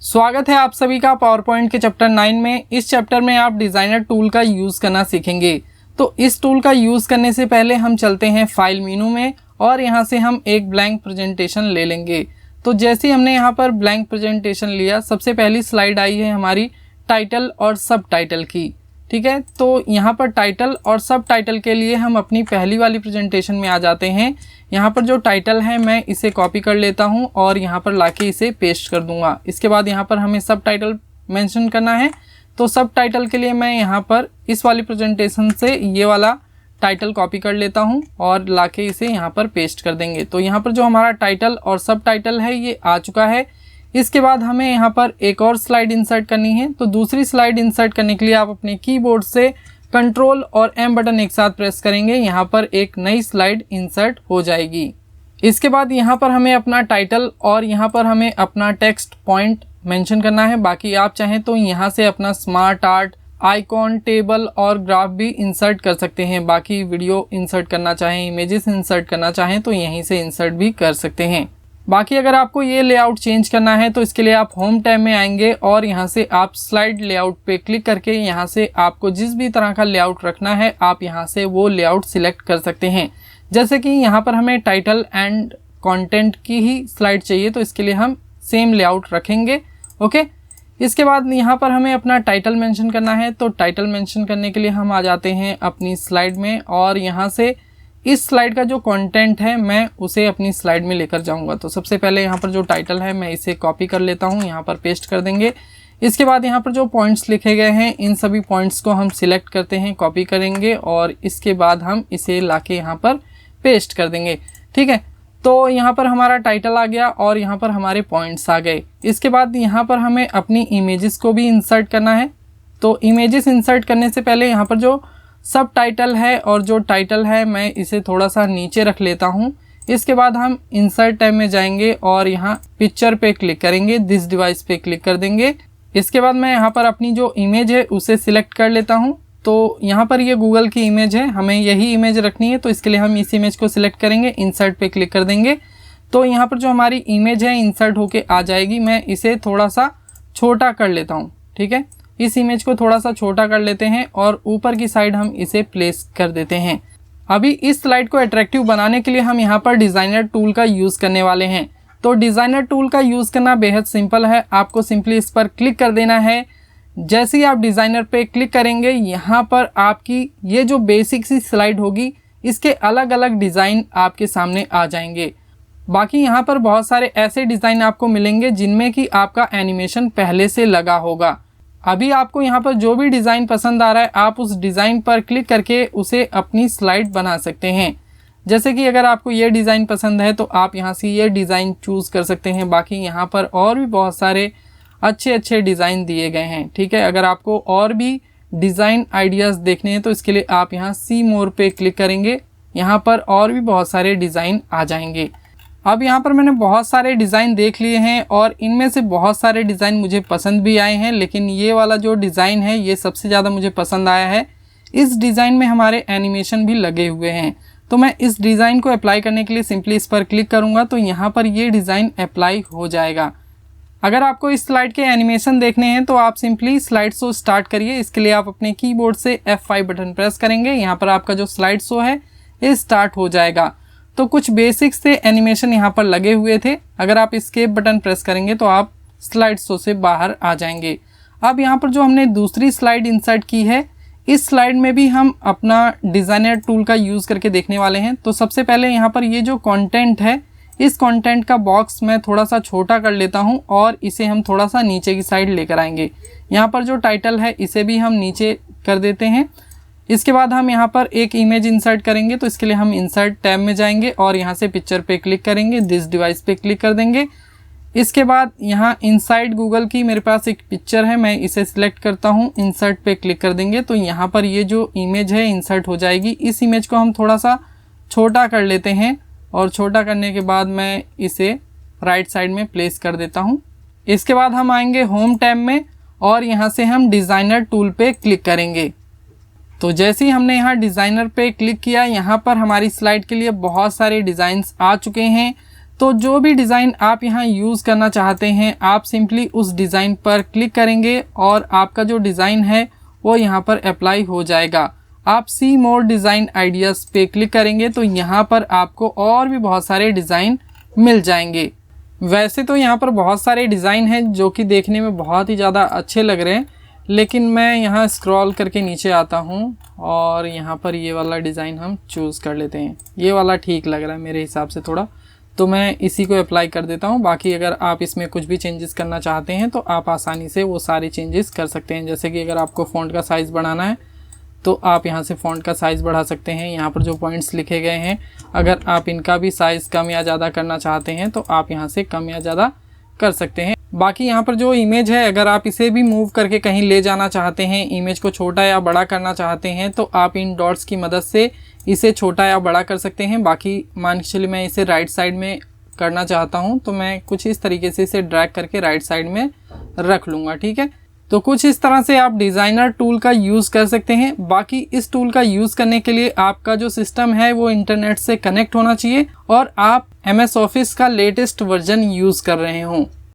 स्वागत है आप सभी का पावर पॉइंट के चैप्टर 9 में। इस चैप्टर में आप डिज़ाइनर टूल का यूज़ करना सीखेंगे। तो इस टूल का यूज़ करने से पहले हम चलते हैं फाइल मेनू में और यहाँ से हम एक ब्लैंक प्रेजेंटेशन ले लेंगे। तो जैसे ही हमने यहाँ पर ब्लैंक प्रेजेंटेशन लिया, सबसे पहली स्लाइड आई है हमारी टाइटल और सब टाइटल की। ठीक है, तो यहाँ पर टाइटल और सब टाइटल के लिए हम अपनी पहली वाली प्रेजेंटेशन में आ जाते हैं। यहाँ पर जो टाइटल है मैं इसे कॉपी कर लेता हूँ और यहाँ पर लाके इसे पेस्ट कर दूंगा। इसके बाद यहाँ पर हमें सब टाइटल मेंशन करना है। तो सब टाइटल के लिए मैं यहाँ पर इस वाली प्रेजेंटेशन से ये वाला टाइटल कॉपी कर लेता हूँ और लाके इसे यहाँ पर पेस्ट कर देंगे। तो यहाँ पर जो हमारा टाइटल और सब टाइटल है ये आ चुका है। इसके बाद हमें यहाँ पर एक और स्लाइड इंसर्ट करनी है। तो दूसरी स्लाइड इंसर्ट करने के लिए आप अपने कीबोर्ड से कंट्रोल और एम बटन एक साथ प्रेस करेंगे। यहाँ पर एक नई स्लाइड इंसर्ट हो जाएगी। इसके बाद यहाँ पर हमें अपना टाइटल और यहाँ पर हमें अपना टेक्स्ट पॉइंट मेंशन करना है। बाकी आप चाहें तो यहाँ से अपना स्मार्ट आर्ट, आइकॉन, टेबल और ग्राफ भी इंसर्ट कर सकते हैं। बाकी वीडियो इंसर्ट करना चाहें, इमेजेस इंसर्ट करना चाहें तो यहीं से इंसर्ट भी कर सकते हैं। बाकी अगर आपको ये लेआउट चेंज करना है तो इसके लिए आप होम टैब में आएंगे और यहाँ से आप स्लाइड लेआउट पे क्लिक करके यहाँ से आपको जिस भी तरह का लेआउट रखना है आप यहाँ से वो लेआउट सिलेक्ट कर सकते हैं। जैसे कि यहाँ पर हमें टाइटल एंड कंटेंट की ही स्लाइड चाहिए तो इसके लिए हम सेम लेआउट रखेंगे। ओके, इसके बाद यहाँ पर हमें अपना टाइटल मेंशन करना है। तो टाइटल मेंशन करने के लिए हम आ जाते हैं अपनी स्लाइड में और यहाँ से इस स्लाइड का जो कंटेंट है मैं उसे अपनी स्लाइड में लेकर जाऊंगा। तो सबसे पहले यहाँ पर जो टाइटल है मैं इसे कॉपी कर लेता हूँ, यहाँ पर पेस्ट कर देंगे। इसके बाद यहाँ पर जो पॉइंट्स लिखे गए हैं इन सभी पॉइंट्स को हम सिलेक्ट करते हैं, कॉपी करेंगे और इसके बाद हम इसे लाके यहाँ पर पेस्ट कर देंगे। ठीक है, तो यहाँ पर हमारा टाइटल आ गया और यहाँ पर हमारे पॉइंट्स आ गए। इसके बाद यहाँ पर हमें अपनी इमेजेस को भी इंसर्ट करना है। तो इमेजेस इंसर्ट करने से पहले यहाँ पर जो सब टाइटल है और जो टाइटल है मैं इसे थोड़ा सा नीचे रख लेता हूँ। इसके बाद हम इंसर्ट टैब में जाएंगे और यहाँ पिक्चर पे क्लिक करेंगे, दिस डिवाइस पे क्लिक कर देंगे। इसके बाद मैं यहाँ पर अपनी जो इमेज है उसे सिलेक्ट कर लेता हूँ। तो यहाँ पर ये गूगल की इमेज है, हमें यही इमेज रखनी है तो इसके लिए हम इस इमेज को सिलेक्ट करेंगे, इंसर्ट पे क्लिक कर देंगे। तो यहाँ पर जो हमारी इमेज है इंसर्ट होके आ जाएगी। मैं इसे थोड़ा सा छोटा कर लेता हूँ। ठीक है, इस इमेज को थोड़ा सा छोटा कर लेते हैं और ऊपर की साइड हम इसे प्लेस कर देते हैं। अभी इस स्लाइड को अट्रैक्टिव बनाने के लिए हम यहाँ पर डिज़ाइनर टूल का यूज़ करने वाले हैं। तो डिज़ाइनर टूल का यूज़ करना बेहद सिंपल है। आपको सिंपली इस पर क्लिक कर देना है। जैसे ही आप डिज़ाइनर पे क्लिक करेंगे यहाँ पर आपकी ये जो बेसिक सी स्लाइड होगी इसके अलग अलग डिज़ाइन आपके सामने आ जाएंगे। बाकी यहाँ पर बहुत सारे ऐसे डिज़ाइन आपको मिलेंगे जिनमें कि आपका एनिमेशन पहले से लगा होगा। अभी आपको यहाँ पर जो भी डिज़ाइन पसंद आ रहा है आप उस डिज़ाइन पर क्लिक करके उसे अपनी स्लाइड बना सकते हैं। जैसे कि अगर आपको ये डिज़ाइन पसंद है तो आप यहाँ से ये डिज़ाइन चूज़ कर सकते हैं। बाकी यहाँ पर और भी बहुत सारे अच्छे अच्छे डिज़ाइन दिए गए हैं। ठीक है, अगर आपको और भी डिज़ाइन आइडियाज़ देखने हैं तो इसके लिए आप यहाँ सी मोर पे क्लिक करेंगे। यहाँ पर और भी बहुत सारे डिज़ाइन आ जाएंगे। अब यहाँ पर मैंने बहुत सारे डिज़ाइन देख लिए हैं और इनमें से बहुत सारे डिज़ाइन मुझे पसंद भी आए हैं, लेकिन ये वाला जो डिज़ाइन है ये सबसे ज़्यादा मुझे पसंद आया है। इस डिज़ाइन में हमारे एनिमेशन भी लगे हुए हैं। तो मैं इस डिज़ाइन को अप्लाई करने के लिए सिंपली इस पर क्लिक करूँगा तो यहाँ पर ये डिज़ाइन अप्लाई हो जाएगा। अगर आपको इस स्लाइड के एनिमेशन देखने हैं तो आप सिंपली स्लाइड शो स्टार्ट करिए। इसके लिए आप अपने कीबोर्ड से F5 बटन प्रेस करेंगे। यहाँ पर आपका जो स्लाइड शो है ये स्टार्ट हो जाएगा। तो कुछ बेसिक्स से एनिमेशन यहाँ पर लगे हुए थे। अगर आप एस्केप बटन प्रेस करेंगे तो आप स्लाइड शो से बाहर आ जाएंगे। अब यहाँ पर जो हमने दूसरी स्लाइड इंसर्ट की है इस स्लाइड में भी हम अपना डिज़ाइनर टूल का यूज़ करके देखने वाले हैं। तो सबसे पहले यहाँ पर ये जो कंटेंट है इस कंटेंट का बॉक्स मैं थोड़ा सा छोटा कर लेता हूँ और इसे हम थोड़ा सा नीचे की साइड लेकर आएंगे। यहाँ पर जो टाइटल है इसे भी हम नीचे कर देते हैं। इसके बाद हम यहाँ पर एक इमेज इंसर्ट करेंगे तो इसके लिए हम इंसर्ट टैब में जाएंगे और यहाँ से पिक्चर पे क्लिक करेंगे, दिस डिवाइस पे क्लिक कर देंगे। इसके बाद यहाँ इनसाइड गूगल की मेरे पास एक पिक्चर है, मैं इसे सिलेक्ट करता हूँ, इंसर्ट पे क्लिक कर देंगे तो यहाँ पर ये जो इमेज है इंसर्ट हो जाएगी। इस इमेज को हम थोड़ा सा छोटा कर लेते हैं और छोटा करने के बाद मैं इसे राइट साइड में प्लेस कर देता हूँ। इसके बाद हम आएंगे होम टैब में और यहाँ से हम डिज़ाइनर टूल पे क्लिक करेंगे। तो जैसे ही हमने यहाँ डिज़ाइनर पे क्लिक किया यहाँ पर हमारी स्लाइड के लिए बहुत सारे डिज़ाइंस आ चुके हैं। तो जो भी डिज़ाइन आप यहाँ यूज़ करना चाहते हैं आप सिंपली उस डिज़ाइन पर क्लिक करेंगे और आपका जो डिज़ाइन है वो यहाँ पर अप्लाई हो जाएगा। आप सी मोर डिज़ाइन आइडियाज़ पे क्लिक करेंगे तो यहाँ पर आपको और भी बहुत सारे डिज़ाइन मिल जाएंगे। वैसे तो यहाँ पर बहुत सारे डिज़ाइन हैं जो कि देखने में बहुत ही ज़्यादा अच्छे लग रहे हैं, लेकिन मैं यहाँ स्क्रॉल करके नीचे आता हूँ और यहाँ पर ये वाला डिज़ाइन हम चूज़ कर लेते हैं। ये वाला ठीक लग रहा है मेरे हिसाब से थोड़ा, तो मैं इसी को अप्लाई कर देता हूँ। बाकी अगर आप इसमें कुछ भी चेंजेस करना चाहते हैं तो आप आसानी से वो सारे चेंजेस कर सकते हैं। जैसे कि अगर आपको फ़ॉन्ट का साइज़ बढ़ाना है तो आप यहाँ से फ़ॉन्ट का साइज़ बढ़ा सकते हैं। यहाँ पर जो पॉइंट्स लिखे गए हैं अगर आप इनका भी साइज़ कम या ज़्यादा करना चाहते हैं तो आप यहाँ से कम या ज़्यादा कर सकते हैं। बाकी यहाँ पर जो इमेज है अगर आप इसे भी मूव करके कहीं ले जाना चाहते हैं, इमेज को छोटा या बड़ा करना चाहते हैं तो आप इन डॉट्स की मदद से इसे छोटा या बड़ा कर सकते हैं। बाकी मान के चलिए मैं इसे राइट साइड में करना चाहता हूँ तो मैं कुछ इस तरीके से इसे ड्रैग करके राइट साइड में रख लूँगा। ठीक है, तो कुछ इस तरह से आप डिज़ाइनर टूल का यूज़ कर सकते हैं। बाकी इस टूल का यूज़ करने के लिए आपका जो सिस्टम है वो इंटरनेट से कनेक्ट होना चाहिए और आप MS ऑफिस का लेटेस्ट वर्जन यूज़ कर रहे हों।